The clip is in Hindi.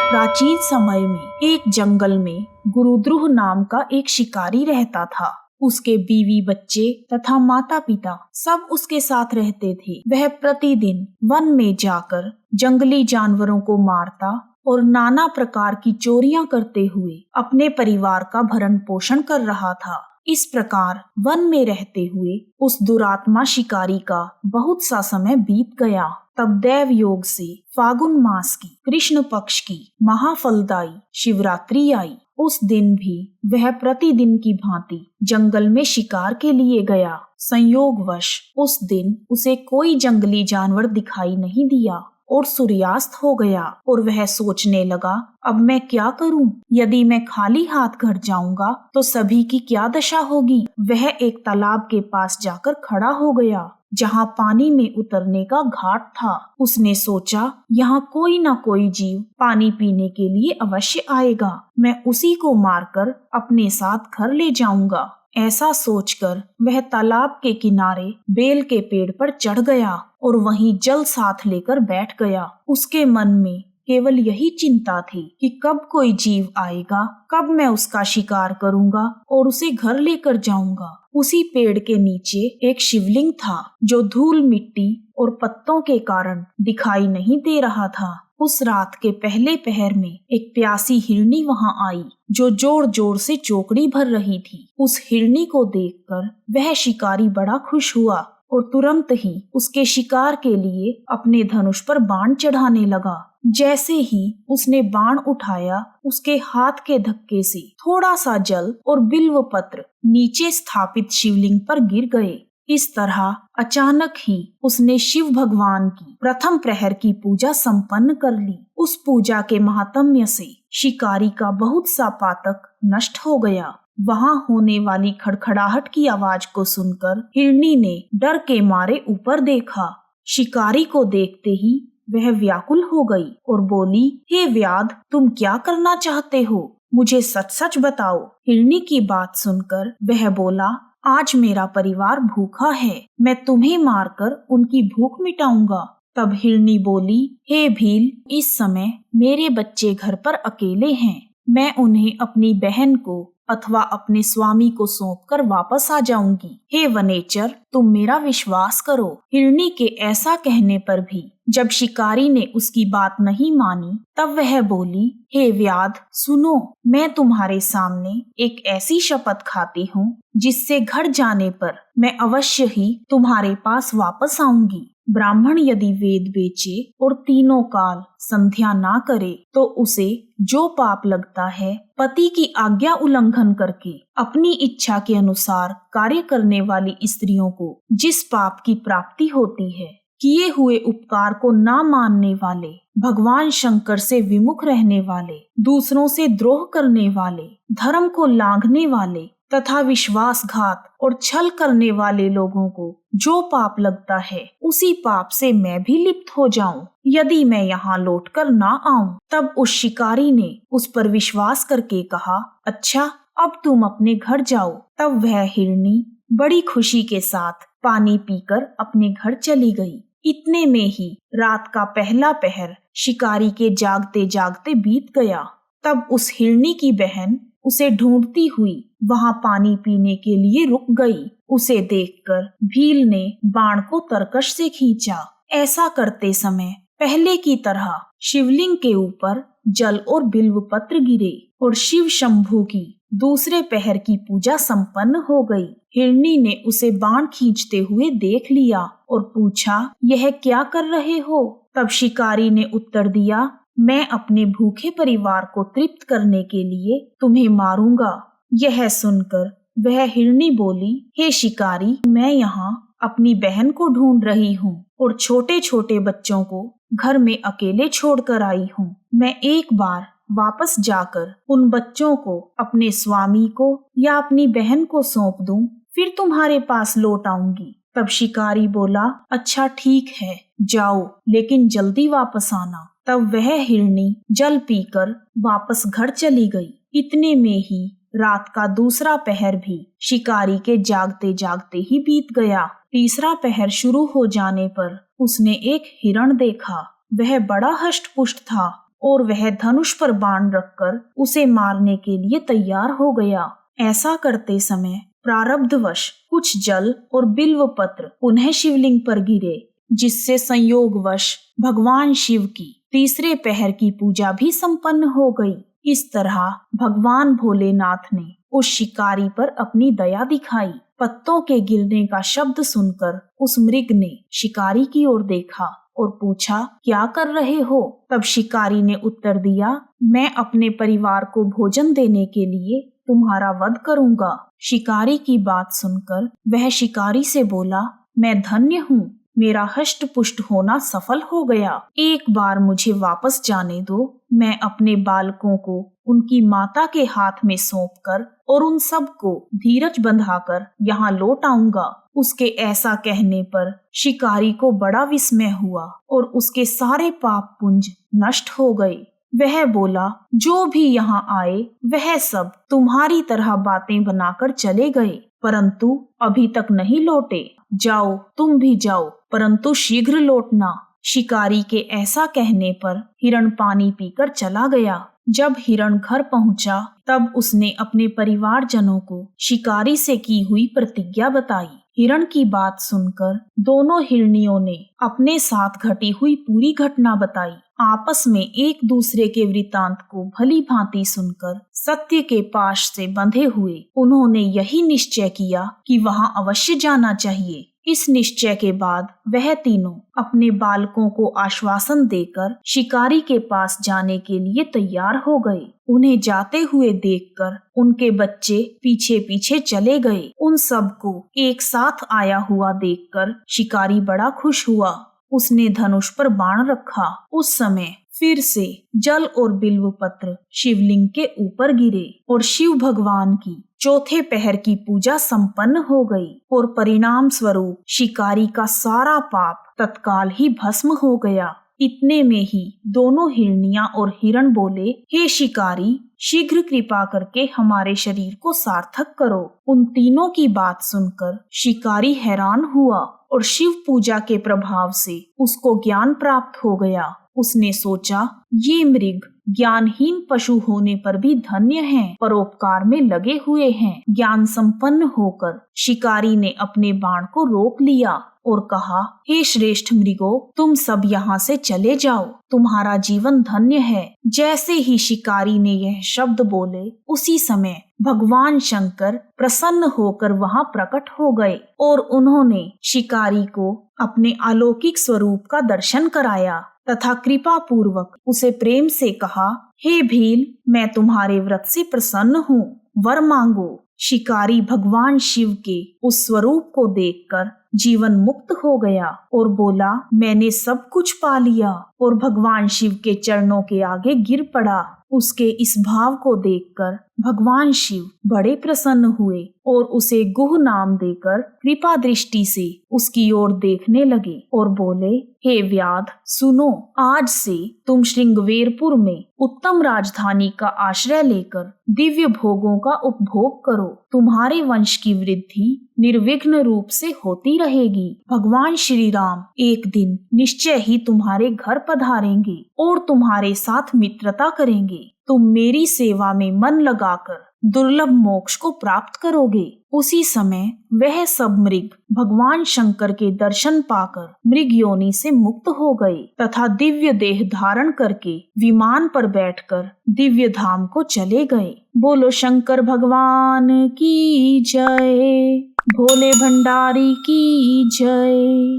प्राचीन समय में एक जंगल में गुरुद्रुह नाम का एक शिकारी रहता था। उसके बीवी बच्चे तथा माता पिता सब उसके साथ रहते थे। वह प्रतिदिन वन में जाकर जंगली जानवरों को मारता और नाना प्रकार की चोरियां करते हुए अपने परिवार का भरण पोषण कर रहा था। इस प्रकार वन में रहते हुए उस दुरात्मा शिकारी का बहुत सा समय बीत गया। तब दैव योग से फागुन मास की कृष्ण पक्ष की महाफलदायी शिवरात्रि आई। उस दिन भी वह प्रतिदिन की भांति जंगल में शिकार के लिए गया। संयोगवश उस दिन उसे कोई जंगली जानवर दिखाई नहीं दिया और सूर्यास्त हो गया और वह सोचने लगा, अब मैं क्या करूं? यदि मैं खाली हाथ घर जाऊंगा तो सभी की क्या दशा होगी? वह एक तालाब के पास जाकर खड़ा हो गया जहां पानी में उतरने का घाट था। उसने सोचा, यहाँ कोई न कोई जीव पानी पीने के लिए अवश्य आएगा। मैं उसी को मारकर अपने साथ घर ले जाऊंगा। ऐसा सोचकर वह तालाब के किनारे बेल के पेड़ पर चढ़ गया और वहीं जल साथ लेकर बैठ गया। उसके मन में केवल यही चिंता थी कि कब कोई जीव आएगा, कब मैं उसका शिकार करूंगा और उसे घर लेकर जाऊंगा। उसी पेड़ के नीचे एक शिवलिंग था जो धूल मिट्टी और पत्तों के कारण दिखाई नहीं दे रहा था। उस रात के पहले पहर में एक प्यासी हिरनी वहां आई जो जोर जोर से चोकड़ी भर रही थी। उस हिरनी को देखकर वह शिकारी बड़ा खुश हुआ और तुरंत ही उसके शिकार के लिए अपने धनुष पर बाण चढ़ाने लगा। जैसे ही उसने बाण उठाया, उसके हाथ के धक्के से थोड़ा सा जल और बिल्व पत्र नीचे स्थापित शिवलिंग पर गिर गए। इस तरह अचानक ही उसने शिव भगवान की प्रथम प्रहर की पूजा संपन्न कर ली। उस पूजा के महात्म्य से शिकारी का बहुत सा पातक नष्ट हो गया। वहां होने वाली खड़खड़ाहट की आवाज को सुनकर हिरनी ने डर के मारे ऊपर देखा। शिकारी को देखते ही वह व्याकुल हो गई और बोली, हे व्याध, तुम क्या करना चाहते हो? मुझे सच सच बताओ। हिरनी की बात सुनकर वह बोला, आज मेरा परिवार भूखा है, मैं तुम्हें मारकर उनकी भूख मिटाऊंगा। तब हिरनी बोली, हे भील, इस समय मेरे बच्चे घर पर अकेले हैं। मैं उन्हें अपनी बहन को अथवा अपने स्वामी को सौंपकर वापस आ जाऊंगी। हे वनेचर, तुम मेरा विश्वास करो। हिरनी के ऐसा कहने पर भी जब शिकारी ने उसकी बात नहीं मानी, तब वह बोली, हे व्याध, सुनो, मैं तुम्हारे सामने एक ऐसी शपथ खाती हूँ जिससे घर जाने पर मैं अवश्य ही तुम्हारे पास वापस आऊंगी। ब्राह्मण यदि वेद बेचे और तीनों काल संध्या ना करे तो उसे जो पाप लगता है, पति की आज्ञा उल्लंघन करके अपनी इच्छा के अनुसार कार्य करने वाली स्त्रियों को जिस पाप की प्राप्ति होती है, किए हुए उपकार को ना मानने वाले, भगवान शंकर से विमुख रहने वाले, दूसरों से द्रोह करने वाले, धर्म को लांघने वाले तथा विश्वासघात और छल करने वाले लोगों को जो पाप लगता है, उसी पाप से मैं भी लिप्त हो जाऊं यदि मैं यहाँ लौटकर ना आऊं। तब उस शिकारी ने उस पर विश्वास करके कहा, अच्छा, अब तुम अपने घर जाओ। तब वह हिरनी बड़ी खुशी के साथ पानी पीकर अपने घर चली गई। इतने में ही रात का पहला पहर शिकारी के जागते जागते बीत गया। तब उस हिरनी की बहन उसे ढूंढती हुई वहां पानी पीने के लिए रुक गई। उसे देखकर भील ने बाण को तरकश से खींचा। ऐसा करते समय पहले की तरह शिवलिंग के ऊपर जल और बिल्व पत्र गिरे और शिव शंभू की दूसरे पहर की पूजा संपन्न हो गई। हिरनी ने उसे बाण खींचते हुए देख लिया और पूछा, यह क्या कर रहे हो? तब शिकारी ने उत्तर दिया, मैं अपने भूखे परिवार को तृप्त करने के लिए तुम्हें मारूंगा। यह सुनकर वह हिरनी बोली, हे शिकारी, मैं यहाँ अपनी बहन को ढूंढ रही हूँ और छोटे छोटे बच्चों को घर में अकेले छोड़कर आई हूँ। मैं एक बार वापस जाकर उन बच्चों को अपने स्वामी को या अपनी बहन को सौंप दूं, फिर तुम्हारे पास लौट आऊंगी। तब शिकारी बोला, अच्छा ठीक है, जाओ, लेकिन जल्दी वापस आना। तब वह हिरनी जल पीकर वापस घर चली गई। इतने में ही रात का दूसरा पहर भी शिकारी के जागते जागते ही बीत गया। तीसरा पहर शुरू हो जाने पर उसने एक हिरण देखा। वह बड़ा हष्ट पुष्ट था और वह धनुष पर बाण रखकर उसे मारने के लिए तैयार हो गया। ऐसा करते समय प्रारब्धवश कुछ जल और बिल्व पत्र पुनः शिवलिंग पर गिरे, जिससे संयोगवश भगवान शिव की तीसरे पहर की पूजा भी संपन्न हो गई। इस तरह भगवान भोलेनाथ ने उस शिकारी पर अपनी दया दिखाई। पत्तों के गिरने का शब्द सुनकर उस मृग ने शिकारी की ओर देखा और पूछा, क्या कर रहे हो? तब शिकारी ने उत्तर दिया, मैं अपने परिवार को भोजन देने के लिए तुम्हारा वध करूंगा। शिकारी की बात सुनकर वह शिकारी से बोला, मैं धन्य हूँ, मेरा हष्ट पुष्ट होना सफल हो गया। एक बार मुझे वापस जाने दो, मैं अपने बालकों को उनकी माता के हाथ में सौंपकर और उन सब को धीरज बंधाकर यहाँ लौट आऊंगा। उसके ऐसा कहने पर शिकारी को बड़ा विस्मय हुआ और उसके सारे पाप पुंज नष्ट हो गए। वह बोला, जो भी यहाँ आए वह सब तुम्हारी तरह बातें बनाकर चले गए, परंतु अभी तक नहीं लौटे। जाओ, तुम भी जाओ, परंतु शीघ्र लौटना। शिकारी के ऐसा कहने पर हिरण पानी पीकर चला गया। जब हिरण घर पहुंचा तब उसने अपने परिवारजनों को शिकारी से की हुई प्रतिज्ञा बताई। हिरण की बात सुनकर दोनों हिरनियों ने अपने साथ घटी हुई पूरी घटना बताई। आपस में एक दूसरे के वृतांत को भली भांति सुनकर सत्य के पाश से बंधे हुए उन्होंने यही निश्चय किया कि वहां अवश्य जाना चाहिए। इस निश्चय के बाद वह तीनों अपने बालकों को आश्वासन देकर शिकारी के पास जाने के लिए तैयार हो गए। उन्हें जाते हुए देखकर उनके बच्चे पीछे पीछे चले गए। उन सबको एक साथ आया हुआ देखकर शिकारी बड़ा खुश हुआ। उसने धनुष पर बाण रखा। उस समय फिर से जल और बिल्व पत्र शिवलिंग के ऊपर गिरे और शिव भगवान की चौथे पहर की पूजा संपन्न हो गई और परिणाम स्वरूप शिकारी का सारा पाप तत्काल ही भस्म हो गया। इतने में ही दोनों हिरनियां और हिरण बोले, हे शिकारी, शीघ्र कृपा करके हमारे शरीर को सार्थक करो। उन तीनों की बात सुनकर शिकारी हैरान हुआ और शिव पूजा के प्रभाव से उसको ज्ञान प्राप्त हो गया। उसने सोचा, ये मृग ज्ञानहीन पशु होने पर भी धन्य हैं, परोपकार में लगे हुए हैं। ज्ञान संपन्न होकर शिकारी ने अपने बाण को रोक लिया और कहा, हे श्रेष्ठ मृगो, तुम सब यहाँ से चले जाओ, तुम्हारा जीवन धन्य है। जैसे ही शिकारी ने यह शब्द बोले, उसी समय भगवान शंकर प्रसन्न होकर वहां प्रकट हो गए और उन्होंने शिकारी को अपने अलौकिक स्वरूप का दर्शन कराया तथा कृपा पूर्वक उसे प्रेम से कहा, हे भील, मैं तुम्हारे व्रत से प्रसन्न हूँ, वर मांगो। शिकारी भगवान शिव के उस स्वरूप को देखकर जीवन मुक्त हो गया और बोला, मैंने सब कुछ पा लिया, और भगवान शिव के चरणों के आगे गिर पड़ा। उसके इस भाव को देखकर भगवान शिव बड़े प्रसन्न हुए और उसे गुह नाम देकर कृपा दृष्टि से उसकी ओर देखने लगे और बोले, हे व्याध, सुनो, आज से तुम श्रृंगवेरपुर में उत्तम राजधानी का आश्रय लेकर दिव्य भोगों का उपभोग करो। तुम्हारे वंश की वृद्धि निर्विघ्न रूप से होती रहेगी। भगवान श्री राम एक दिन निश्चय ही तुम्हारे घर पधारेंगे और तुम्हारे साथ मित्रता करेंगे। तुम मेरी सेवा में मन लगाकर दुर्लभ मोक्ष को प्राप्त करोगे। उसी समय वह सब मृग भगवान शंकर के दर्शन पाकर मृग योनि से मुक्त हो गए तथा दिव्य देह धारण करके विमान पर बैठकर दिव्य धाम को चले गए। बोलो शंकर भगवान की जय, भोले भंडारी की जय।